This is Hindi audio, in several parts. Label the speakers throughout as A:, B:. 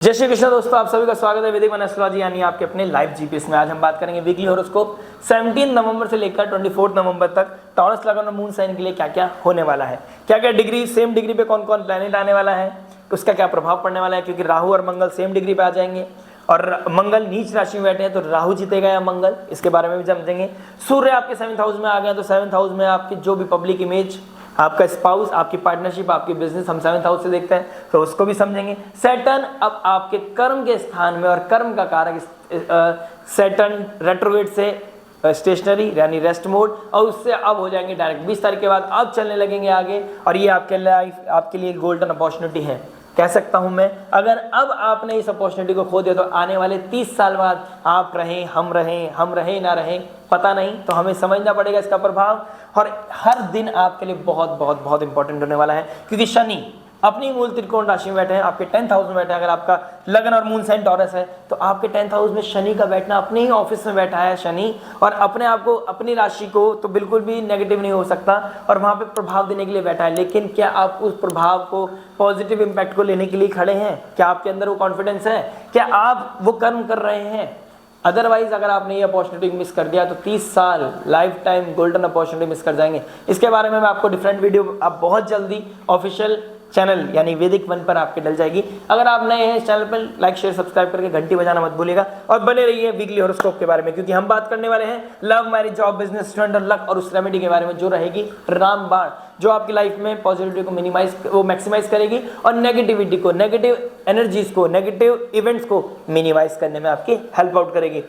A: जय श्री कृष्ण दोस्तों, आप सभी का स्वागत है वैदिक एस्ट्रोलॉजी यानी आपके अपने लाइव जीपीएस में। आज हम बात करेंगे वीकली हॉरोस्कोप 17 नवंबर से लेकर 24 नवंबर तक टॉरस लगन और मून साइन के लिए क्या क्या होने वाला है, क्या क्या डिग्री सेम डिग्री पे कौन कौन प्लैनेट आने वाला है, उसका क्या प्रभाव पड़ने वाला है। क्योंकि राहु और मंगल सेम डिग्री पे आ जाएंगे और मंगल नीच राशि में बैठे हैं तो राहु जीतेगा या मंगल, इसके बारे में भी समझेंगे। सूर्य आपके 7th हाउस में आ गए तो 7th हाउस में आपकी जो भी पब्लिक इमेज, आपका स्पाउस, आपकी पार्टनरशिप, आपकी बिजनेस हम 7th हाउस से देखते हैं तो उसको भी समझेंगे। सैटर्न अब आपके कर्म के स्थान में और कर्म का कारक सैटर्न रेट्रोग्रेड से स्टेशनरी यानी रेस्ट मोड और उससे अब हो जाएंगे डायरेक्ट 20 तारीख के बाद अब चलने लगेंगे आगे। और ये आपके लाइफ आपके लिए गोल्डन अपॉर्चुनिटी है कह सकता हूं मैं। अगर अब आपने इस अपॉर्चुनिटी को खो दिया तो आने वाले 30 साल बाद आप रहें हम रहें ना रहें पता नहीं, तो हमें समझना पड़ेगा इसका प्रभाव। और हर दिन आपके लिए बहुत बहुत बहुत इंपॉर्टेंट होने वाला है क्योंकि शनि अपनी मूल त्रिकोण राशि में बैठे हैं, आपके 10th हाउस में बैठे हैं। अगर आपका लगन और मून साइन टॉरस है तो आपके 10th हाउस में शनि का बैठना, अपने ही ऑफिस में बैठा है शनि और अपने आप को अपनी राशि को तो बिल्कुल भी नेगेटिव नहीं हो सकता और वहां पे प्रभाव देने के लिए बैठा है। लेकिन क्या आप उस प्रभाव को पॉजिटिव इंपैक्ट को लेने के लिए खड़े हैं? क्या आपके अंदर वो कॉन्फिडेंस है? क्या आप वो कर्म कर रहे हैं? अदरवाइज अगर आपने ये अपॉर्चुनिटी मिस कर दिया तो 30 साल life time golden opportunity miss कर जाएंगे। इसके बारे में मैं आपको डिफरेंट वीडियो आप बहुत जल्दी ऑफिशियल चैनल यानी वैदिक वन पर आपके डल जाएगी। अगर आप नए हैं इस चैनल पर लाइक शेयर सब्सक्राइब करके घंटी बजाना मत भूलिएगा और बने रहिए वीकली हॉरोस्कोप के बारे में क्योंकि हम बात करने वाले हैं love, marriage, job, business, student और लक और उस रेमेडी के बारे में जो रहेगी रामबाण, जो आपकी लाइफ में पॉजिटिविटी को मैक्सिमाइज करेगी और नेगेटिविटी को, नेगेटिव एनर्जीज को, नेगेटिव इवेंट्स को मिनिमाइज करने में आपकी हेल्प आउट करेगी।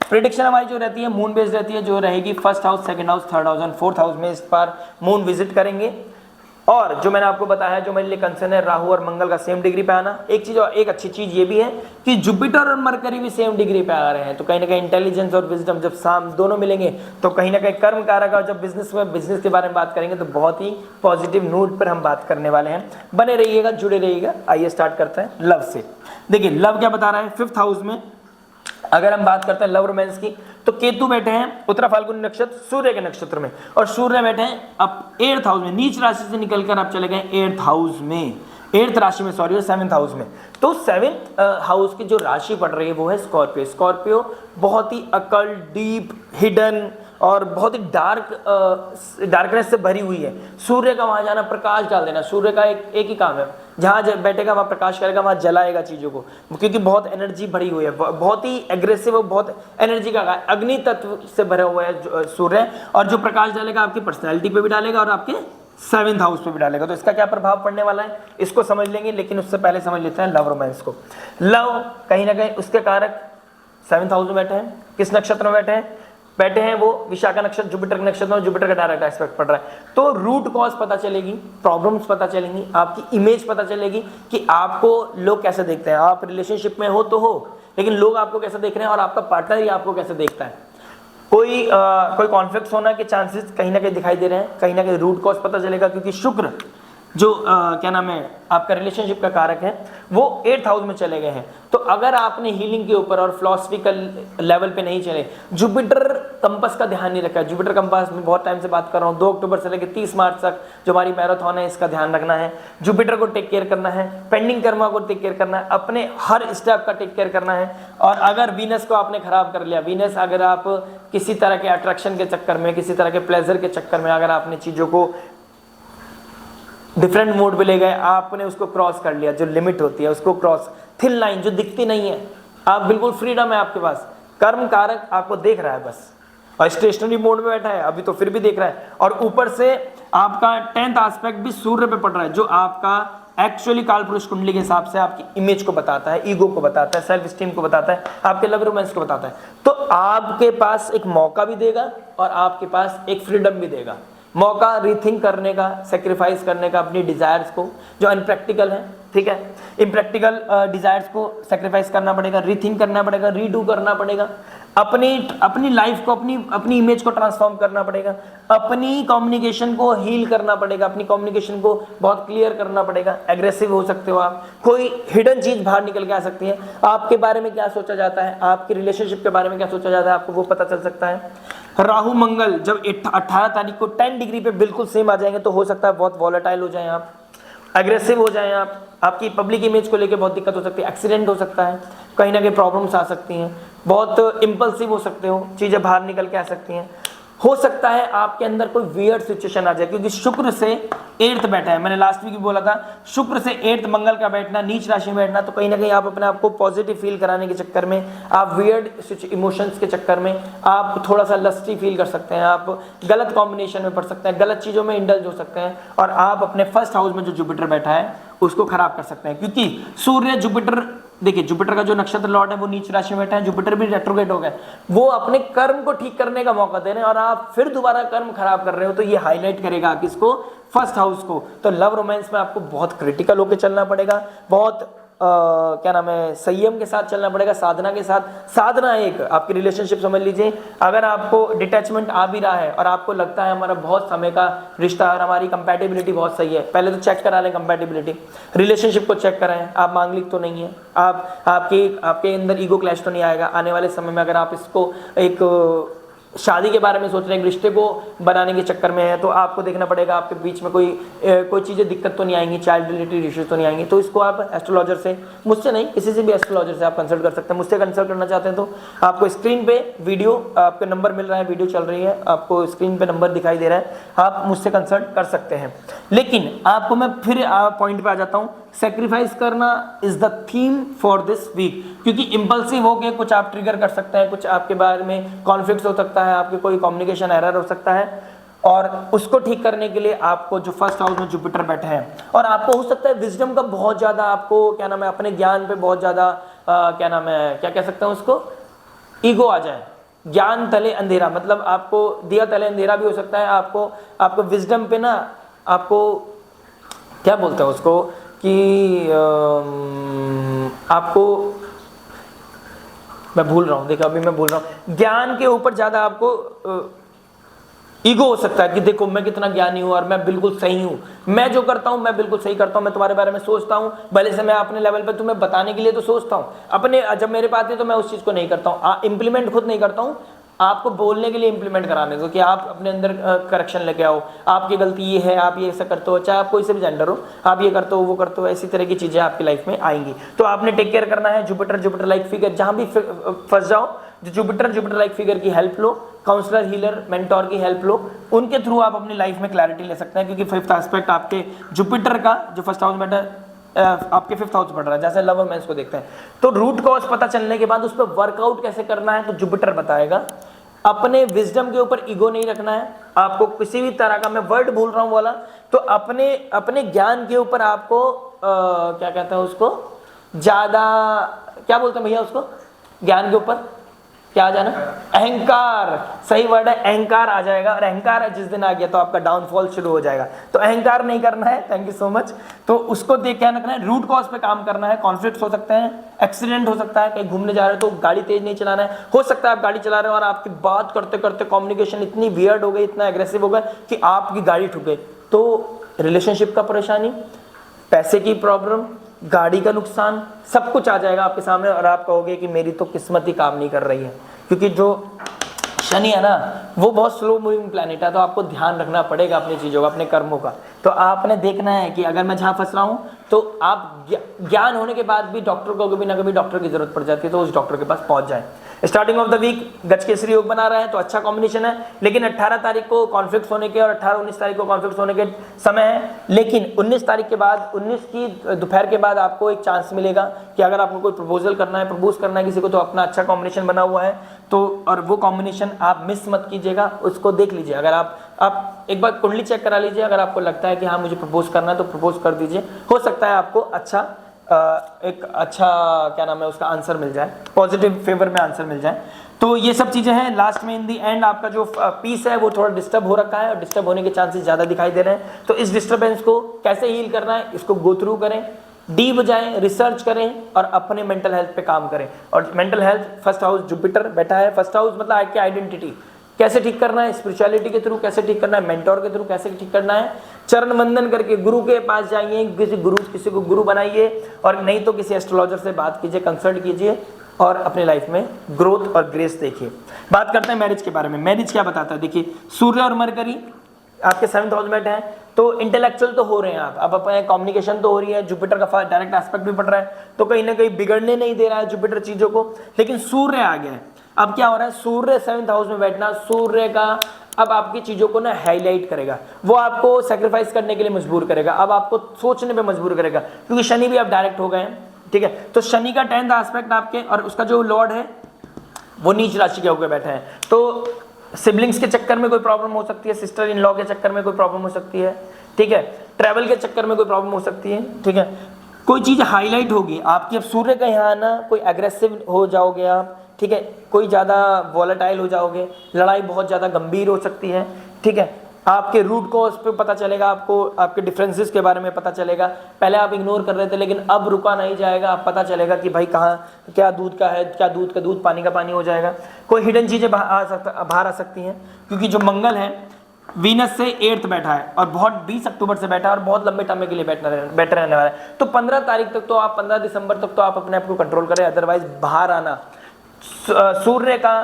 A: प्रेडिक्शन हमारी जो रहती है मून बेस्ड रहती है, जो रहेगी 1st house, 2nd house, 3rd house and 4th house में इस बार मून विजिट करेंगे। और जो मैंने आपको बताया जो मेरे लिए कंसर्न है राहु और मंगल का सेम डिग्री पे आना। एक चीज और एक अच्छी चीज ये भी है कि जुपिटर और मरकरी भी सेम डिग्री पे आ रहे हैं तो कहीं ना कहीं इंटेलिजेंस और विजडम जब शाम दोनों मिलेंगे तो कहीं ना कहीं कर्म कारक और जब बिजनेस के बारे में बात करेंगे तो बहुत ही पॉजिटिव नोट पर हम बात करने वाले हैं। बने रहिएगा, जुड़े रहिएगा। आइए स्टार्ट करते हैं लव से। देखिए लव क्या बता रहा है 5th हाउस में। अगर हम बात करते हैं लव रोमांस की तो केतु बैठे हैं उत्तरा फाल्गुनी नक्षत्र सूर्य के नक्षत्र में और सूर्य बैठे हैं अब 8th हाउस में, नीच राशि से निकलकर आप चले गए 8th हाउस में, 8th राशि में सॉरी, और 7th हाउस में। तो 7th हाउस की जो राशि पड़ रही है वो है स्कॉर्पियो। स्कॉर्पियो बहुत ही अकल्ट, डीप, हिडन और बहुत ही डार्कनेस से भरी हुई है। सूर्य का वहां जाना, प्रकाश डाल देना, सूर्य का एक ही काम है, जहां बैठेगा वहां प्रकाश करेगा, वहां जलाएगा चीजों को क्योंकि बहुत एनर्जी भरी हुई है, बहुत ही एग्रेसिव और बहुत एनर्जी का अग्नि तत्व से भरा हुआ है सूर्य। और जो प्रकाश डालेगा आपकी पर्सनैलिटी पे भी डालेगा और आपके 7th हाउस पे भी डालेगा। तो इसका क्या प्रभाव पड़ने वाला है इसको समझ लेंगे, लेकिन उससे पहले समझ लेते हैं लव रोमांस को। लव कहीं ना कहीं उसके कारक 7th हाउस में बैठे हैं। किस नक्षत्र में बैठे हैं वो विशाखा नक्षत्र, जुपिटर के नक्षत्र में, जुपिटर का डायरेक्ट एस्पेक्ट पड़ रहा है। तो रूट कॉज पता चलेगी, प्रॉब्लम्स पता चलेंगी, आपकी इमेज पता चलेगी कि आपको लोग कैसे देखते हैं। आप रिलेशनशिप में हो तो हो, लेकिन लोग आपको कैसे देख रहे हैं और आपका पार्टनर ही आपको कैसे देखता है। कोई कॉन्फ्लिक्ट होना के चांसेस कहीं ना कहीं दिखाई दे रहे हैं। कहीं ना कहीं रूट कॉज पता चलेगा क्योंकि शुक्र जो क्या नाम है आपका रिलेशनशिप का कारक है वो 8th हाउस में चले गए हैं। तो अगर आपने हीलिंग के ऊपर और फिलॉसफिकल लेवल पे नहीं चले, जुपिटर कंपास का ध्यान नहीं रखा है। जुपिटर कंपास में बहुत टाइम से बात कर रहा हूँ, 2 अक्टूबर से लेकर 30 मार्च तक जो हमारी मैराथन है इसका ध्यान रखना है। जुपिटर को टेक केयर करना है, पेंडिंग कर्मा को टेक केयर करना है, अपने हर स्टेप का टेक केयर करना है। और अगर वीनस को आपने खराब कर लिया, वीनस अगर आप किसी तरह के अट्रैक्शन के चक्कर में, किसी तरह के प्लेजर के चक्कर में अगर आपने चीजों को डिफरेंट मोड पे ले गए, आपने उसको क्रॉस कर लिया, जो लिमिट होती है उसको क्रॉस, थिन लाइन जो दिखती नहीं है, आप बिल्कुल फ्रीडम है आपके पास, कर्म कारक आपको देख रहा है बस और स्टेशनरी मोड में बैठा है अभी तो फिर भी देख रहा है। और ऊपर से आपका 10th एस्पेक्ट भी सूर्य पे पड़ रहा है जो आपका एक्चुअली काल पुरुष कुंडली के हिसाब से आपकी इमेज को बताता है, ईगो को बताता है, सेल्फ स्टीम को बताता है, आपके लव रोमांस को बताता है। तो आपके पास एक मौका भी देगा और आपके पास एक फ्रीडम भी देगा। मौका रीथिंक करने का, सेक्रीफाइस करने का अपनी डिजायर्स को जो अनप्रैक्टिकल है, ठीक है, इम्प्रैक्टिकल डिजायर्स को सेक्रीफाइस करना पड़ेगा, रीथिंक करना पड़ेगा, रीडू करना पड़ेगा, अपनी लाइफ को, अपनी इमेज को ट्रांसफॉर्म करना पड़ेगा, अपनी कम्युनिकेशन को हील करना पड़ेगा, अपनी कम्युनिकेशन को बहुत क्लियर करना पड़ेगा। एग्रेसिव हो सकते हो आप, कोई हिडन चीज बाहर निकल के आ सकती है, आपके बारे में क्या सोचा जाता है, आपकी रिलेशनशिप के बारे में क्या सोचा जाता है, आपको वो पता चल सकता है। राहु मंगल जब 18 तारीख को 10 डिग्री पे बिल्कुल सेम आ जाएंगे तो हो सकता है बहुत वॉलेटाइल हो जाए आप, एग्रेसिव हो जाए आप, आपकी पब्लिक इमेज को लेकर बहुत दिक्कत हो सकती है, एक्सीडेंट हो सकता है, कहीं ना कहीं प्रॉब्लम्स आ सकती हैं, बहुत इम्पल्सिव हो सकते हो, चीज़ें बाहर निकल के आ सकती हैं। हो सकता है आपके अंदर कोई वियर्ड सिचुएशन आ जाए, क्योंकि शुक्र से 8th बैठा है, मैंने लास्ट वीक भी बोला था, शुक्र से 8th मंगल का बैठना, नीच राशि में बैठना, तो कहीं ना कहीं आप अपने आप को पॉजिटिव फील कराने के चक्कर में, आप वियर्ड इमोशंस के चक्कर में आप थोड़ा सा लस्टी फील कर सकते हैं, आप गलत कॉम्बिनेशन में पड़ सकते हैं, गलत चीज़ों में इंडल्ज हो सकते हैं, और आप अपने फर्स्ट हाउस में जो जुपिटर बैठा है उसको खराब कर सकते हैं। क्योंकि सूर्य जुपिटर, देखिए जुपिटर का जो नक्षत्र लॉर्ड है वो नीच राशि में बैठा है, जुपिटर भी रेट्रोग्रेड हो गया, वो अपने कर्म को ठीक करने का मौका दे रहे हैं और आप फिर दोबारा कर्म खराब कर रहे हो, तो ये हाईलाइट करेगा किसको, फर्स्ट हाउस को। तो लव रोमांस में आपको बहुत क्रिटिकल होकर चलना पड़ेगा, बहुत क्या नाम है, संयम के साथ चलना पड़ेगा, साधना के साथ। साधना एक आपकी रिलेशनशिप समझ लीजिए, अगर आपको डिटैचमेंट आ भी रहा है और आपको लगता है हमारा बहुत समय का रिश्ता और हमारी कंपैटिबिलिटी बहुत सही है, पहले तो चेक करा लें कंपैटिबिलिटी, रिलेशनशिप को चेक कराएं, आप मांगलिक तो नहीं है, आपके अंदर ईगो क्लैश तो नहीं आएगा आने वाले समय में। अगर आप इसको एक शादी के बारे में सोच रहे हैं, रिश्ते को बनाने के चक्कर में है, तो आपको देखना पड़ेगा आपके बीच में कोई चीज़ें दिक्कत तो नहीं आएंगी, चाइल्ड रिलेटेड इश्यूज तो नहीं आएंगी। तो इसको आप एस्ट्रोलॉजर से, मुझसे नहीं किसी से भी एस्ट्रोलॉजर से आप कंसल्ट कर सकते हैं। मुझसे कंसल्ट करना चाहते हैं तो आपको स्क्रीन पे वीडियो, आपका नंबर मिल रहा है, वीडियो चल रही है, आपको स्क्रीन पे नंबर दिखाई दे रहा है, आप मुझसे कंसल्ट कर सकते हैं। लेकिन आपको मैं फिर पॉइंट पे आ जाता हूँ, सेक्रीफाइस करना is the theme for this week, क्योंकि इंपल्सिव होके कुछ आप ट्रिगर कर सकते हैं, कुछ आपके बारे में कॉन्फ्लिक्ट हो सकता है, आपके कोई कम्युनिकेशन एरर हो सकता है, और उसको ठीक करने के लिए आपको जो फर्स्ट हाउस में जुपिटर बैठे हैं, और आपको हो सकता है विजडम का बहुत ज़्यादा, आपको क्या नाम है, अपने ज्ञान पे बहुत ज़्यादा क्या नाम है, क्या कह सकते हैं उसको, ईगो आ जाए, ज्ञान तले अंधेरा, मतलब आपको दिया तले अंधेरा भी हो सकता है, आपको विजडम पे ना, आपको क्या बोलते हैं उसको, कि आपको, मैं भूल रहा हूँ, देखो अभी मैं भूल रहा हूँ, ज्ञान के ऊपर ज़्यादा आपको ईगो हो सकता है कि देखो मैं कितना ज्ञानी हूँ और मैं बिल्कुल सही हूँ, मैं जो करता हूँ मैं बिल्कुल सही करता हूँ, मैं तुम्हारे बारे में सोचता हूँ, भले से मैं अपने लेवल पे तुम्हें बताने के लिए तो सोचता हूँ, अपने जब मेरे पास है तो मैं उस चीज़ को नहीं करता हूँ, इम्प्लीमेंट खुद नहीं करता हूँ, आपको बोलने के लिए इंप्लीमेंट कराने दो कि आप अपने अंदर करेक्शन लेके आओ, आपकी गलती ये है, आप ये ऐसा करते हो, चाहे आप कोई से भी जेंडर हो, आप ये करते हो वो करते हो, ऐसी तरह की चीज़ें आपकी लाइफ में आएंगी। तो आपने टेक केयर करना है, जुपिटर लाइक फिगर जहाँ भी फंस जाओ, जो जुपिटर लाइक फिगर की हेल्प लो, काउंसलर, हीलर, मेंटोर की हेल्प लो, उनके थ्रू आप अपनी लाइफ में क्लैरिटी ले सकते हैं, क्योंकि फिफ्थ एस्पेक्ट आपके जुपिटर का जो फर्स्ट हाउस में आपके फिफ्थ हाउस बढ़ रहा है, जैसे लव रोमांस को देखते हैं। तो रूट कॉज पता चलने के बाद उस पर वर्कआउट कैसे करना है तो जुपिटर बताएगा। अपने विजडम के ऊपर ईगो नहीं रखना है, आपको किसी भी तरह का, मैं वर्ड भूल रहा हूँ वाला, तो अपने ज्ञान के ऊपर आपको क्या कहते हैं उसको, ज्यादा क्या बोलते हैं भैया उसको, ज्ञान के ऊपर क्या आ जाना, अहंकार, सही वर्ड है, अहंकार आ जाएगा, और अहंकार जिस दिन आ गया तो आपका डाउनफॉल शुरू हो जाएगा। तो अहंकार नहीं करना है, थैंक यू सो मच। तो उसको देख क्या रखना है, रूट कॉज पे काम करना है, कॉन्फ्लिक्ट हो सकते हैं, एक्सीडेंट हो सकता है, कहीं घूमने जा रहे हो तो गाड़ी तेज नहीं चलाना है, हो सकता है आप गाड़ी चला रहे हो और आपकी बात करते करते कम्युनिकेशन इतनी वियर्ड हो गई, इतना एग्रेसिव हो गया कि आपकी गाड़ी ठुक गई, तो रिलेशनशिप का परेशानी, पैसे की प्रॉब्लम, गाड़ी का नुकसान, सब कुछ आ जाएगा आपके सामने, और आप कहोगे कि मेरी तो किस्मत ही काम नहीं कर रही है, क्योंकि जो शनि है ना वो बहुत स्लो मूविंग प्लैनेट है। तो आपको ध्यान रखना पड़ेगा अपनी चीज़ों का, अपने कर्मों का। तो आपने देखना है कि अगर मैं जहाँ फंस रहा हूँ तो आप ज्ञान होने के बाद भी डॉक्टर को कभी ना कभी डॉक्टर की जरूरत पड़ जाती है, तो उस डॉक्टर के पास पहुँच जाए। स्टार्टिंग ऑफ द वीक गजकेसरी योग बना रहा है तो अच्छा कॉम्बिनेशन है, लेकिन 18 तारीख को कॉन्फ्लिक्ट होने के और 18-19 तारीख को कॉन्फ्लिक्ट होने के समय है। लेकिन 19 तारीख के बाद, 19 की दोपहर के बाद आपको एक चांस मिलेगा कि अगर आपको कोई प्रपोजल करना है, प्रपोज करना है किसी को, तो अपना अच्छा कॉम्बिनेशन बना हुआ है तो, और वो कॉम्बिनेशन आप मिस मत कीजिएगा, उसको देख लीजिए। अगर आप एक बार कुंडली चेक करा लीजिए, अगर आपको लगता है कि हाँ मुझे प्रपोज करना है तो प्रपोज कर दीजिए, हो सकता है आपको अच्छा एक अच्छा क्या नाम है उसका आंसर मिल जाए, पॉजिटिव फेवर में आंसर मिल जाए। तो ये सब चीज़ें हैं। लास्ट में इन दी एंड आपका जो पीस है वो थोड़ा डिस्टर्ब हो रखा है और डिस्टर्ब होने के चांसेस ज़्यादा दिखाई दे रहे हैं। तो इस डिस्टर्बेंस को कैसे हील करना है, इसको गो थ्रू करें, डीप जाएं, रिसर्च करें और अपने मेंटल हेल्थ पे काम करें। और mental health first house Jupiter बैठा है, फर्स्ट हाउस मतलब आपकी आइडेंटिटी कैसे ठीक करना है, स्पिरिचुअलिटी के थ्रू कैसे ठीक करना है, मेंटोर के थ्रू कैसे ठीक करना है, चरण वंदन करके गुरु के पास जाइए, किसी को गुरु बनाइए, और नहीं तो किसी एस्ट्रोलॉजर से बात कीजिए, कंसल्ट कीजिए और अपने लाइफ में ग्रोथ और ग्रेस देखिए। बात करते हैं मैरिज के बारे में। मैरिज क्या बताता है, देखिए सूर्य और मरकरी आपके 7th हाउस में है, तो इंटेलेक्चुअल तो हो रहे हैं आप, अब अपने कम्युनिकेशन तो हो रही है, जुपिटर का डायरेक्ट एस्पेक्ट भी पड़ रहा है, तो कहीं ना कहीं बिगड़ने नहीं दे रहा है जुपिटर चीजों को। लेकिन सूर्य आ गया है, अब क्या हो रहा है, सूर्य 7th हाउस में बैठना, सूर्य का अब आपकी चीजों को ना हाईलाइट करेगा, वो आपको सेक्रीफाइस करने के लिए मजबूर करेगा, अब आपको सोचने पे मजबूर करेगा, क्योंकि शनि भी अब डायरेक्ट हो गए हैं, ठीक है। तो शनि का 10th एस्पेक्ट आपके, और उसका जो लॉर्ड है वो नीच राशि के होकर बैठे हैं, तो सिबलिंग्स के चक्कर में कोई प्रॉब्लम हो सकती है, सिस्टर इन लॉ के चक्कर में कोई प्रॉब्लम हो सकती है, ठीक है, ट्रैवल के चक्कर में कोई प्रॉब्लम हो सकती है, ठीक है, कोई चीज हाईलाइट होगी आपकी। अब सूर्य का यहाँ ना कोई एग्रेसिव हो जाओगे आप, ठीक है, कोई ज़्यादा वॉलेटाइल हो जाओगे, लड़ाई बहुत ज़्यादा गंभीर हो सकती है, ठीक है, आपके रूट कॉज पे पता चलेगा, आपको आपके डिफरेंसेस के बारे में पता चलेगा, पहले आप इग्नोर कर रहे थे लेकिन अब रुका नहीं जाएगा, अब पता चलेगा कि भाई कहाँ क्या दूध का है, क्या दूध का दूध, पानी का पानी हो जाएगा। कोई हिडन चीज़ें बाहर आ सकती हैं, क्योंकि जो मंगल है वीनस से 8th बैठा है और बहुत 20 अक्टूबर से बैठा है और बहुत लंबे टाइम के लिए बैठे रहने वाला है, तो 15 तारीख तक तो आप, 15 दिसंबर तक तो आप अपने आप को कंट्रोल करें, अदरवाइज बाहर आना। सूर्य का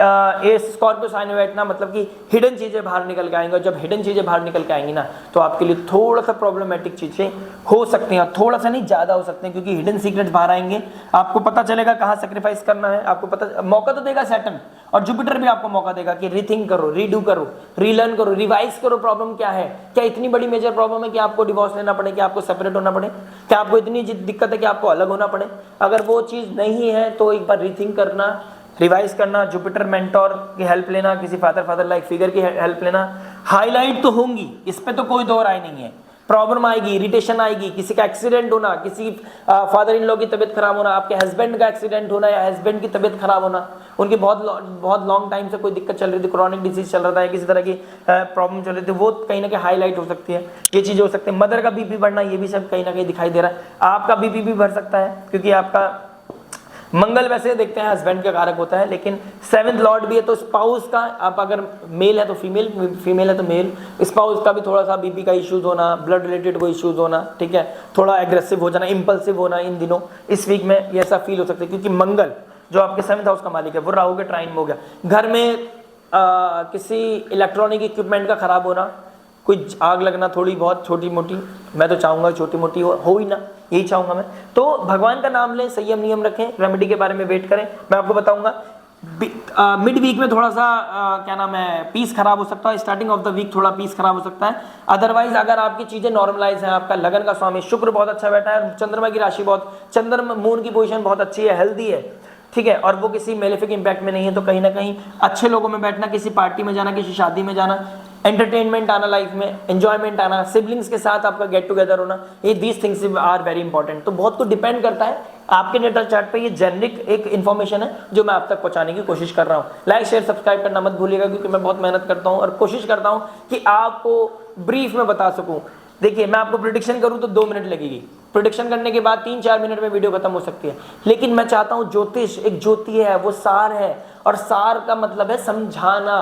A: स्कॉर्पियो साइन में बैठना मतलब कि हिडन चीजें बाहर निकल के आएंगी, और जब हिडन चीजें बाहर निकल के आएंगी ना तो आपके लिए थोड़ा सा प्रॉब्लमेटिक चीजें हो सकती हैं, थोड़ा सा नहीं ज्यादा हो सकते हैं, क्योंकि हिडन सीक्रेट्स बाहर आएंगे, आपको पता चलेगा कहाँ सेक्रीफाइस करना है, आपको पता मौका तो देगा सैटर्न, और जुपिटर भी आपको मौका देगा कि रीथिंक करो, रीडू करो, रीलर्न करो, रिवाइज करो, प्रॉब्लम क्या है, क्या इतनी बड़ी मेजर प्रॉब्लम है कि आपको डिवोर्स लेना पड़े, कि आपको सेपरेट होना पड़े, क्या आपको इतनी दिक्कत है कि आपको अलग होना पड़े। अगर वो चीज नहीं है तो एक बार रीथिंक करना, रिवाइज करना, जुपिटर मेंटोर की हेल्प लेना, किसी फादर लाइक फिगर की हेल्प लेना। हाईलाइट तो होंगी, इस पे तो कोई दो राय नहीं है, प्रॉब्लम आएगी, इरिटेशन आएगी, किसी का एक्सीडेंट होना, किसी फादर इन लॉ की तबीयत खराब होना, आपके हस्बैंड का एक्सीडेंट होना या हस्बैंड की तबीयत खराब होना, उनकी बहुत लॉन्ग टाइम से कोई दिक्कत चल रही थी, क्रॉनिक डिजीज चल रहा था, किसी तरह की प्रॉब्लम चल रही थी, वो कहीं ना कहीं हाईलाइट हो सकती है, ये चीजें हो सकती है। मदर का बीपी बढ़ना, ये भी सब कहीं ना कहीं दिखाई दे रहा है। आपका बीपी भी बढ़ सकता है, क्योंकि आपका मंगल वैसे देखते हैं हस्बैंड का कारक होता है, लेकिन 7th लॉर्ड भी है, तो स्पाउस का, आप अगर मेल है तो फीमेल, फीमेल है तो मेल, स्पाउस का भी थोड़ा सा बीपी का इश्यूज होना, ब्लड रिलेटेड कोई इश्यूज होना, ठीक है, थोड़ा एग्रेसिव हो जाना, इंपल्सिव होना, इन दिनों इस वीक में ये ऐसा फील हो सकता है, क्योंकि मंगल जो आपके 7th हाउस का मालिक है वो राहु के ट्राइन में हो गया। घर में किसी इलेक्ट्रॉनिक इक्विपमेंट का खराब होना, कोई आग लगना, थोड़ी बहुत छोटी मोटी, मैं तो चाहूंगा छोटी मोटी हो ही ना, यही चाहूंगा मैं। तो भगवान का नाम लें, संयम नियम रखें, रेमेडी के बारे में वेट करें, मैं आपको बताऊंगा। मिड वीक में थोड़ा सा क्या नाम है, पीस खराब हो सकता है, स्टार्टिंग ऑफ द वीक थोड़ा पीस खराब हो सकता है, अदरवाइज अगर आपकी चीजें नॉर्मलाइज हैं, आपका लगन का स्वामी शुक्र बहुत अच्छा बैठा है, चंद्रमा की राशि बहुत, चंद्रमा मून की पोजीशन बहुत अच्छी है, हेल्दी है, ठीक है, और वो किसी मेलेफिक इंपैक्ट में नहीं है, तो कहीं ना कहीं अच्छे लोगों में बैठना, किसी पार्टी में जाना, किसी शादी में जाना, एंटरटेनमेंट आना, लाइफ में एंजॉयमेंट आना, सिबलिंग्स के साथ आपका गेट टुगेदर होना, ये these things are very important. तो बहुत कुछ डिपेंड करता है आपके नेटल चार्ट पे, ये जेनरिक एक इन्फॉर्मेशन है जो मैं आप तक पहुंचाने की कोशिश कर रहा हूँ। लाइक शेयर सब्सक्राइब करना मत भूलिएगा, क्योंकि मैं बहुत मेहनत करता हूँ और कोशिश करता हूँ कि आपको ब्रीफ में बता सकूँ। देखिए, मैं आपको प्रिडिक्शन करूँ तो 2 मिनट लगेगी, प्रिडिक्शन करने के बाद 3-4 मिनट में वीडियो खत्म हो सकती है, लेकिन मैं चाहता हूँ, ज्योतिष एक ज्योति है, वो सार है, और सार का मतलब है समझाना।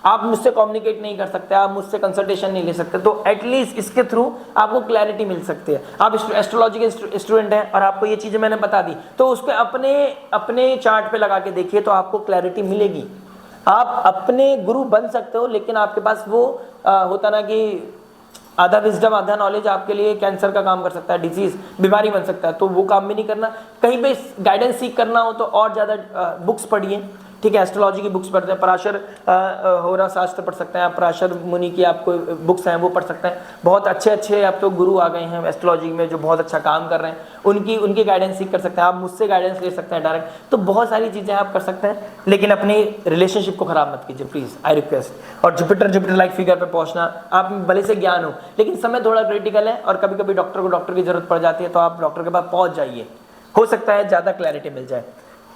A: आप मुझसे कम्युनिकेट नहीं कर सकते, आप मुझसे कंसल्टेशन नहीं ले सकते, तो एटलीस्ट इसके थ्रू आपको क्लैरिटी मिल सकती है। आप एस्ट्रोलॉजी के स्टूडेंट हैं और आपको ये चीजें मैंने बता दी, तो उसको अपने चार्ट पे लगा के देखिए, तो आपको क्लैरिटी मिलेगी। आप अपने गुरु बन सकते हो, लेकिन आपके पास वो होता ना कि आधा विजडम आधा नॉलेज आपके लिए कैंसर का काम कर सकता है, डिजीज बीमारी बन सकता है, तो वो काम भी नहीं करना। कहीं पे गाइडेंस सीख करना हो तो और ज़्यादा बुक्स पढ़िए, ठीक है, एस्ट्रोलॉजी की बुक्स पढ़ते हैं, पराशर होरा शास्त्र पढ़ सकते हैं आप, पराशर मुनि की आपको बुक्स हैं वो पढ़ सकते हैं। बहुत अच्छे अब तो गुरु आ गए हैं एस्ट्रोलॉजी में जो बहुत अच्छा काम कर रहे हैं, उनकी गाइडेंस सीख कर सकते हैं आप, मुझसे गाइडेंस ले सकते हैं डायरेक्ट। तो बहुत सारी चीज़ें आप कर सकते हैं, लेकिन अपनी रिलेशनशिप को खराब मत कीजिए प्लीज़, आई रिक्वेस्ट। और जुपिटर लाइक फिगर पर पहुंचना, आप भले से ज्ञान हो, लेकिन समय थोड़ा क्रिटिकल है और कभी कभी डॉक्टर की जरूरत पड़ जाती है, तो आप डॉक्टर के पास पहुंच जाइए, हो सकता है ज़्यादा क्लैरिटी मिल जाए।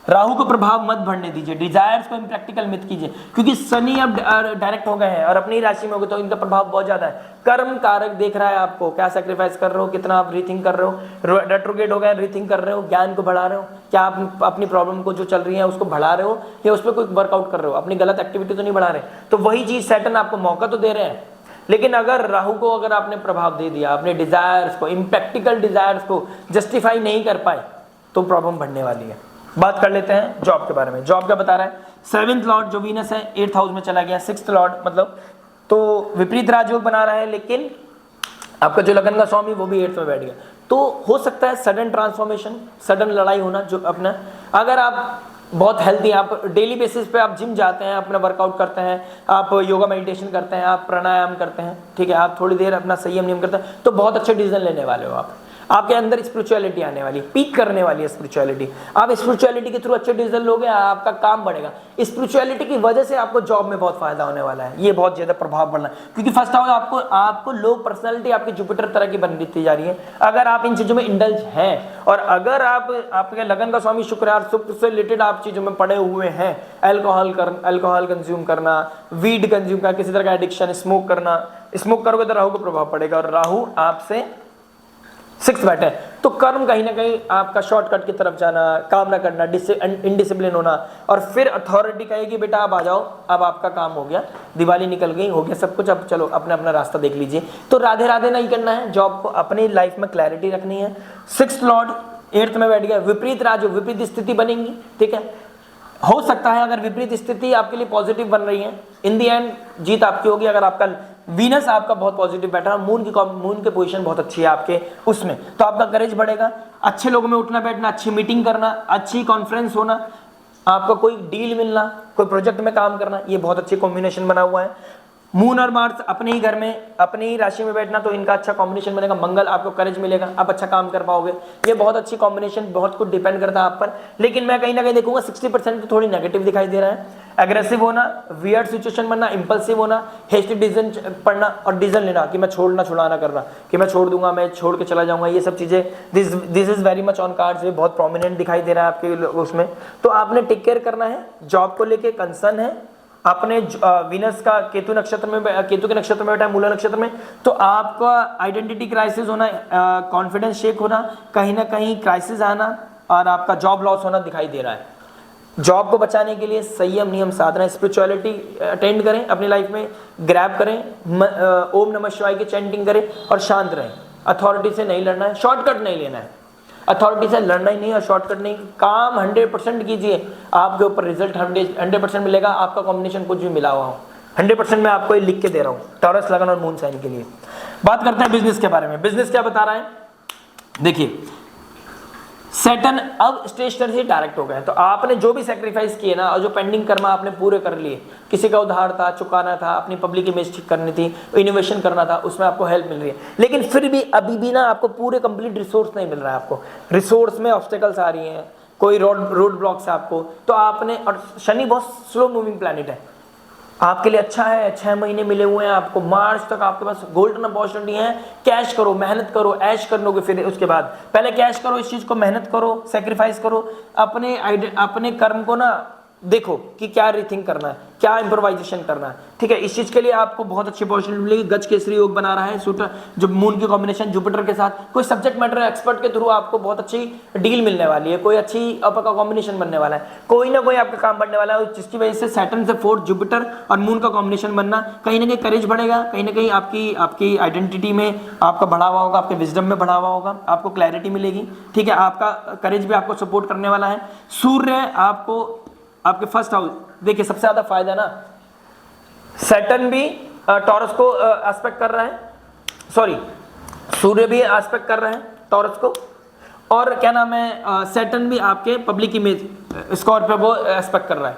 A: राहु को प्रभाव मत बढ़ने दीजिए, डिजायर्स को इम्प्रैक्टिकल मत कीजिए, क्योंकि शनि अब डायरेक्ट हो गए हैं और अपनी राशि में हो गए, तो इनका प्रभाव बहुत ज्यादा है। कर्म कारक देख रहा है आपको, क्या सेक्रीफाइस कर रहे हो, कितना आप रीथिंक कर रहे हो, रेट्रोग्रेड हो गए, रीथिंक कर रहे हो, ज्ञान को बढ़ा रहे हो, क्या आप अपनी प्रॉब्लम को जो चल रही है उसको बढ़ा रहे हो, या उस पर कोई वर्कआउट कर रहे हो, अपनी गलत एक्टिविटी तो नहीं बढ़ा रहे। तो वही चीज सैटर्न आपको मौका तो दे रहे हैं, लेकिन अगर राहु को अगर आपने प्रभाव दे दिया, अपने डिजायर्स को, इम्प्रैक्टिकल डिजायर्स को जस्टिफाई नहीं कर पाए, तो प्रॉब्लम बढ़ने वाली है। बात कर लेते हैं जॉब के बारे में। जॉब क्या बता रहा है, 7th लॉर्ड जो वीनस है 8th हाउस में चला गया, 6th लॉर्ड मतलब, तो विपरीत राजयोग बना रहा है, लेकिन आपका जो लगन का स्वामी वो भी 8th में बैठ गया। तो हो सकता है सडन ट्रांसफॉर्मेशन, सडन लड़ाई होना। जो अपना अगर आप बहुत हेल्दी, आप डेली बेसिस पे आप जिम जाते हैं, अपना वर्कआउट करते हैं, आप योगा मेडिटेशन करते हैं, आप प्राणायाम करते हैं, ठीक है, आप थोड़ी देर अपना संयम नियम करते हैं, तो बहुत अच्छे डिसीजन लेने वाले हो आप। आपके अंदर स्पिरिचुअलिटी आने वाली, पीक करने वाली है स्पिरिचुअलिटी। आप स्पिरिचुअलिटी के थ्रू अच्छे डिसीजन लोगे, आपका काम बढ़ेगा। स्पिरिचुअलिटी की वजह से आपको जॉब में बहुत फायदा होने वाला है, ये बहुत ज्यादा प्रभाव पड़ना है, क्योंकि फर्स्ट हाउस आपको लो पर्सनैलिटी आपकी जुपिटर तरह की बनती जा रही है। अगर आप इन चीजों में इंडल्ज हैं, और अगर आपके लगन का स्वामी शुक्र है और शुक्र से रिलेटेड आप चीजों में पड़े हुए हैं, अल्कोहल कंज्यूम करना, वीड कंज्यूम करना, किसी तरह का एडिक्शन, स्मोक करना, स्मोक करोगे तो राहु को प्रभाव पड़ेगा, और राहु आपसे 6 बैठे, तो कर्म कहीं ना कहीं आपका शॉर्टकट की तरफ जाना, काम ना करना, इनडिसिप्लिन होना, और फिर अथॉरिटी कहेगी बेटा आप आ जाओ, अब आपका काम हो गया, दिवाली निकल गई, हो गया सब कुछ, अब चलो अपना अपना रास्ता देख लीजिए। तो राधे राधे नहीं करना है, जॉब को अपनी लाइफ में क्लैरिटी रखनी है। 6th लॉर्ड 8th में बैठ गया, विपरीत राजयोग, विपरीत स्थिति बनेंगी, ठीक है। हो सकता है अगर विपरीत स्थिति आपके लिए पॉजिटिव बन रही है, इन दी एंड जीत आपकी होगी। अगर आपका वीनस आपका बहुत पॉजिटिव बैठा है, मून की पोजीशन बहुत अच्छी है आपके उसमें, तो आपका करेज बढ़ेगा। अच्छे लोगों में उठना बैठना, अच्छी मीटिंग करना, अच्छी कॉन्फ्रेंस होना, आपका कोई डील मिलना, कोई प्रोजेक्ट में काम करना, ये बहुत अच्छी कॉम्बिनेशन बना हुआ है। मून और मार्स अपने ही घर में, अपनी ही राशि में बैठना, तो इनका अच्छा कॉम्बिनेशन बनेगा। मंगल आपको करेज मिलेगा, आप अच्छा काम कर पाओगे, ये बहुत अच्छी कॉम्बिनेशन, बहुत कुछ डिपेंड करता है आप पर। लेकिन मैं कहीं ना कहीं देखूंगा 60% तो थोड़ी नेगेटिव दिखाई दे रहा है। एग्रेसिव होना, वियर्ड सिचुएशन बनना, इंपल्सिव होना, हेस्टी डिसीजन पढ़ना और डिसीजन लेना कि मैं छुड़ाना करना, कि मैं छोड़ दूंगा, मैं छोड़ के चला जाऊंगा, ये सब चीजें this is very much on cards, ये बहुत प्रोमिनेंट दिखाई दे रहा है आपके उसमें। तो आपने टेक केयर करना है, जॉब को लेके कंसर्न है, अपने वीनस का केतु नक्षत्र में, केतु के नक्षत्र में बैठा है, मूला नक्षत्र में, तो आपका आइडेंटिटी क्राइसिस होना, कॉन्फिडेंस शेक होना, कहीं ना कहीं क्राइसिस आना, और आपका जॉब लॉस होना दिखाई दे रहा है। जॉब को बचाने के लिए संयम नियम साधना, स्पिरिचुअलिटी अटेंड करें अपनी लाइफ में, ग्रैब करें, ओम नमः शिवाय की चैंटिंग करें और शांत रहें। अथॉरिटी से नहीं लड़ना है, शॉर्टकट नहीं लेना है, अथॉरिटी से लड़ना ही नहीं और शॉर्टकट नहीं, काम 100% कीजिए, आपके ऊपर रिजल्ट 100% मिलेगा। आपका कॉम्बिनेशन कुछ भी मिला हुआ हो, 100% मैं आपको ये लिख के दे रहा हूँ टॉरस लगन और मून साइन के लिए। बात करते हैं बिजनेस के बारे में। बिजनेस क्या बता रहा है, देखिए सैटर्न अब स्टेशनरी से डायरेक्ट हो गए, तो आपने जो भी सेक्रीफाइस किए ना, और जो पेंडिंग कर्म आपने पूरे कर लिए, किसी का उधार था, चुकाना था, अपनी पब्लिक इमेज ठीक करनी थी, इनोवेशन करना था, उसमें आपको हेल्प मिल रही है। लेकिन फिर भी अभी भी ना आपको पूरे कंप्लीट रिसोर्स नहीं मिल रहा है, आपको रिसोर्स में ऑब्स्टेकल्स आ रही हैं, कोई रोड ब्लॉक्स है आपको, तो आपने, और शनि बहुत स्लो मूविंग प्लैनेट है, आपके लिए अच्छा है, 6 महीने मिले हुए हैं आपको, मार्च तक आपके पास गोल्डन अपॉर्चुनिटी है। कैश करो, मेहनत करो, ऐश कर लोगे, फिर उसके बाद पहले कैश करो, इस चीज को मेहनत करो, सेक्रीफाइस करो, अपने कर्म को ना देखो कि क्या रीथिंक करना है, क्या इंप्रोवाइजेशन करना है, ठीक है। इस चीज के लिए आपको बहुत अच्छी अपॉर्चुनिटी मिलेगी। गज केसरी योग बना रहा है सूत्र, जो मून की कॉम्बिनेशन जुपिटर के साथ, कोई सब्जेक्ट मैटर एक्सपर्ट के थ्रू आपको बहुत अच्छी डील मिलने वाली है, कोई अच्छी आपका कॉम्बिनेशन बनने वाला है, कोई ना कोई आपका काम बनने वाला है, जिसकी वजह से सैटर्न से 4th जुपिटर और मून का कॉम्बिनेशन बनना, कहीं ना कहीं करेज बढ़ेगा, कहीं ना कहीं आपकी आइडेंटिटी में आपका बढ़ावा होगा, आपके विजडम में बढ़ावा होगा, आपको क्लैरिटी मिलेगी, ठीक है। आपका करेज भी आपको सपोर्ट करने वाला है। सूर्य आपको आपके फर्स्ट हाउस, देखिए सबसे ज्यादा फायदा ना, सैटर्न भी टॉरस को एस्पेक्ट कर रहा है, सॉरी सूर्य भी एस्पेक्ट कर रहा है टॉरस को, और क्या नाम है, सैटर्न भी आपके पब्लिक इमेज स्कॉर्पियो को एस्पेक्ट कर रहा है।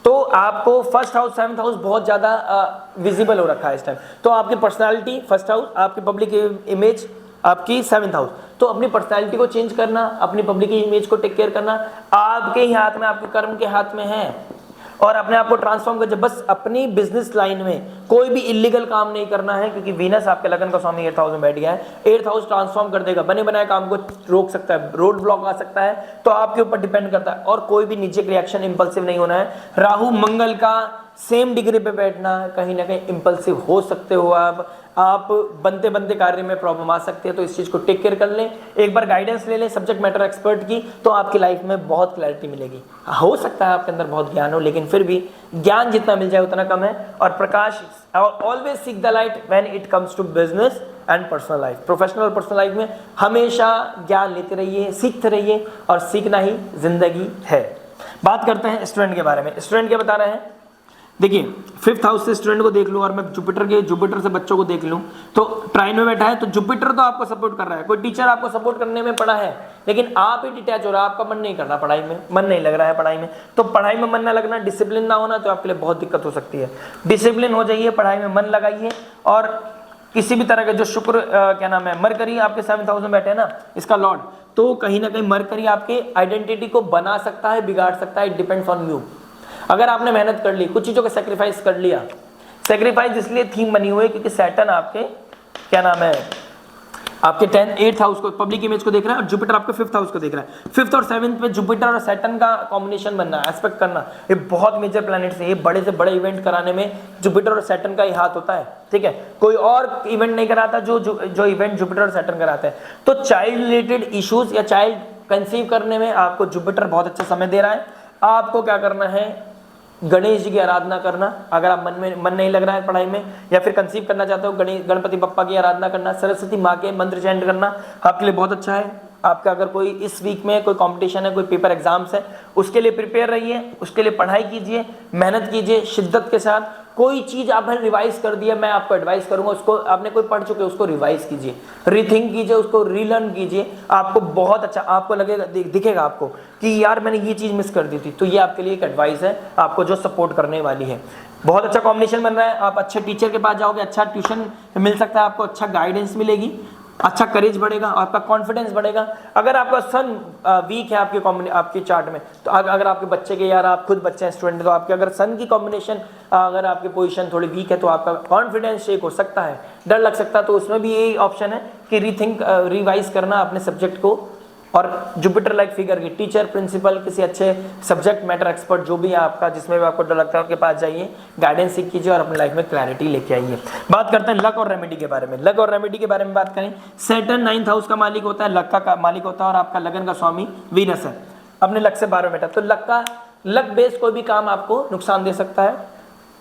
A: तो आपको फर्स्ट हाउस 7th हाउस बहुत ज्यादा विजिबल हो रखा है इस टाइम। तो आपकी पर्सनालिटी फर्स्ट हाउस, आपकी पब्लिक इमेज आपकी 7th हाउस, तो अपनी पर्सनालिटी को चेंज करना, अपनी पब्लिक इमेज को टेक केयर करना आपके ही हाथ में, आपके कर्म के हाथ में है, और अपने आप को ट्रांसफॉर्म कर, बस अपनी बिजनेस लाइन में कोई भी इलीगल काम नहीं करना है, क्योंकि वीनस आपके लगन का स्वामी 8th हाउस में बैठ गया है। 8th हाउस ट्रांसफॉर्म कर देगा, बने बनाए काम को रोक सकता है, रोड ब्लॉक आ सकता है, तो आपके ऊपर डिपेंड करता है, और कोई भी नीचे रिएक्शन इंपल्सिव नहीं होना है। राहु मंगल का सेम डिग्री पे बैठना, कहीं ना कहीं इंपल्सिव हो सकते हो आप बनते बनते कार्य में प्रॉब्लम आ सकती है, तो इस चीज को टेक केयर कर लें, एक बार गाइडेंस ले लें सब्जेक्ट मैटर एक्सपर्ट की, तो आपकी लाइफ में बहुत क्लैरिटी मिलेगी। हो सकता है आपके अंदर बहुत ज्ञान हो, लेकिन फिर भी ज्ञान जितना मिल जाए उतना कम है। और Prakash, always seek the light when it comes to business and personal life, professional और पर्सनल लाइफ में हमेशा ज्ञान लेते रहिए, सीखते रहिए, और सीखना ही जिंदगी है। बात करते हैं स्टूडेंट के बारे में। स्टूडेंट क्या बता रहे हैं, देखिए 5th हाउस से स्टूडेंट को देख लूँ और मैं जुपिटर से बच्चों को देख लूँ तो ट्राइन में बैठा है, तो जुपिटर तो आपको सपोर्ट कर रहा है, कोई टीचर आपको सपोर्ट करने में पड़ा है, लेकिन आप ही डिटैच हो रहा है, आपका मन नहीं कर रहा पढ़ाई में, मन नहीं लग रहा है पढ़ाई में। तो पढ़ाई में मन ना लगना, डिसिप्लिन ना होना, तो आपके लिए बहुत दिक्कत हो सकती है। डिसिप्लिन हो जाइए, पढ़ाई में मन लगाइए, और किसी भी तरह का जो शुक्र क्या नाम है, मरकरी आपके 7th हाउस में बैठे हैं ना, इसका लॉर्ड, तो कहीं ना कहीं मरकरी आपके आइडेंटिटी को बना सकता है, बिगाड़ सकता है, इट डिपेंड्स ऑन यू। अगर आपने मेहनत कर ली, कुछ चीज़ों का सेक्रीफाइस कर लिया, सेक्रीफाइस इसलिए थीम बनी हुई है क्योंकि सैटर्न आपके क्या नाम है, आपके 8th हाउस को, पब्लिक इमेज को देख रहा है, और जुपिटर आपके 5th हाउस को देख रहा है। 5th और 7th में जुपिटर और सैटर्न का कॉम्बिनेशन बनना, एस्पेक्ट करना, ये बहुत मेजर प्लैनेट्स है, ये बड़े से बड़े इवेंट कराने में जुपिटर और सैटर्न का ही हाथ होता है, ठीक है, कोई और इवेंट नहीं कराता जो इवेंट जुपिटर और सैटर्न कराते हैं। तो चाइल्ड रिलेटेड इश्यूज या चाइल्ड कंसीव करने में आपको जुपिटर बहुत अच्छा समय दे रहा है। आपको क्या करना है, गणेश जी की आराधना करना, अगर आप मन नहीं लग रहा है पढ़ाई में, या फिर कंसीव करना चाहते हो, गणपति बप्पा की आराधना करना, सरस्वती माँ के मंत्र चैंट करना आपके लिए बहुत अच्छा है। आपका अगर कोई इस वीक में कोई कंपटीशन है, कोई पेपर एग्जाम्स है, उसके लिए प्रिपेयर रहिए, उसके लिए पढ़ाई कीजिए, मेहनत कीजिए शिद्दत के साथ। कोई चीज़ आपने रिवाइज कर दिया, मैं आपको एडवाइस करूंगा, उसको आपने कोई पढ़ चुके उसको रिवाइज कीजिए, रीथिंक कीजिए, उसको रीलर्न कीजिए, आपको बहुत अच्छा, आपको लगेगा, दिखेगा आपको कि यार मैंने ये चीज़ मिस कर दी थी। तो ये आपके लिए एक एडवाइस है आपको जो सपोर्ट करने वाली है। बहुत अच्छा कॉम्बिनेशन बन रहा है, आप अच्छे टीचर के पास जाओगे, अच्छा ट्यूशन मिल सकता है आपको, अच्छा गाइडेंस मिलेगी, अच्छा करेज बढ़ेगा, आपका कॉन्फिडेंस बढ़ेगा। अगर आपका सन वीक है आपके चार्ट में, तो अगर आपके बच्चे के, यार आप खुद बच्चे हैं स्टूडेंट, तो आपके अगर सन की कॉम्बिनेशन, अगर आपकी पोजीशन थोड़ी वीक है, तो आपका कॉन्फिडेंस शेक हो सकता है, डर लग सकता है। तो उसमें भी यही ऑप्शन है कि रिवाइज करना अपने सब्जेक्ट को, और जुपिटर लाइक फिगर की टीचर, प्रिंसिपल, किसी अच्छे सब्जेक्ट मैटर एक्सपर्ट जो भी है आपका, जिसमें भी आपको डर लगता है, उनके पास जाइए, गाइडेंस सीख कीजिए और अपनी लाइफ में क्लैरिटी लेके आइए। बात करते हैं लक और रेमेडी के बारे में। लक और रेमेडी के बारे में बात करें, सैटर्न 9th हाउस का मालिक होता है, लक का मालिक होता है, और आपका लगन का स्वामी वीनस है, अपने लक से 12 बेटा। तो लक बेस्ड कोई भी काम आपको नुकसान दे सकता है,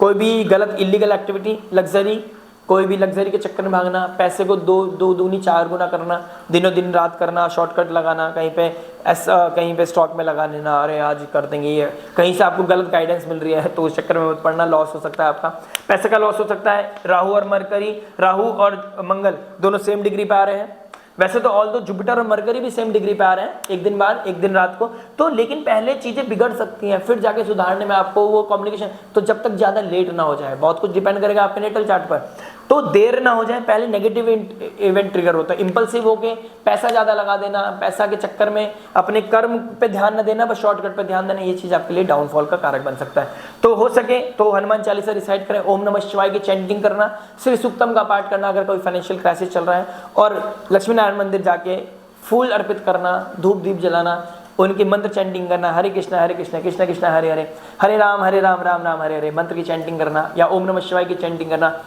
A: कोई भी गलत इलीगल एक्टिविटी, लग्जरी, कोई भी लग्जरी के चक्कर में भागना, पैसे को दो दूनी 4 गुना करना, दिनों दिन रात करना, शॉर्टकट लगाना, कहीं पे स्टॉक में लगा लेना, अरे आज कर देंगे ये, कहीं से आपको गलत गाइडेंस मिल रही है तो उस चक्कर में मत पड़ना, लॉस हो सकता है, आपका पैसे का लॉस हो सकता है। राहु और मंगल दोनों सेम डिग्री पे आ रहे हैं, वैसे तो ऑल दो जुपिटर और मरकरी भी सेम डिग्री पे आ रहे हैं, एक दिन बाद एक दिन रात को, तो लेकिन पहले चीजें बिगड़ सकती हैं, फिर जाके सुधारने में आपको वो कम्युनिकेशन, तो जब तक ज्यादा लेट ना हो जाए, बहुत कुछ डिपेंड करेगा आपके नेटल चार्ट पर, तो देर ना हो जाए, पहले नेगेटिव इवेंट ट्रिगर होता है, इंपल्सिव होके पैसा ज्यादा लगा देना, पैसा के चक्कर में अपने कर्म पे ध्यान न देना, बस शॉर्टकट पे ध्यान देना, ये चीज आपके लिए डाउनफॉल का कारक बन सकता है। तो हो सके तो हनुमान चालीसा रिसाइट करें, ओम नमः शिवाय की चैंटिंग करना, श्री सूक्तम का पाठ करना अगर कोई फाइनेंशियल क्राइसिस चल रहा है, और लक्ष्मी नारायण मंदिर जाके फूल अर्पित करना, धूप दीप जलाना, उनकी मंत्र चैंटिंग करना, हरे कृष्णा कृष्ण कृष्ण हरे हरे, हरे राम राम राम हरे हरे, मंत्र की चैंटिंग करना, या ओम नमः शिवाय की चैंटिंग करना,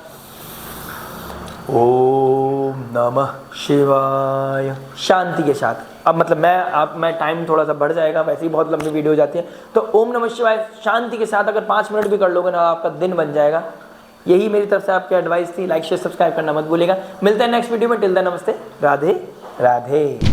A: ओम नमः शिवाय, शांति के साथ। अब मतलब मैं टाइम थोड़ा सा बढ़ जाएगा, वैसे ही बहुत लंबी वीडियो हो जाती है, तो ओम नमः शिवाय शांति के साथ अगर 5 मिनट भी कर लोगे ना, आपका दिन बन जाएगा। यही मेरी तरफ से आपकी एडवाइस थी। लाइक शेयर सब्सक्राइब करना मत भूलिएगा। मिलते हैं नेक्स्ट वीडियो में। टिल देन नमस्ते, राधे राधे।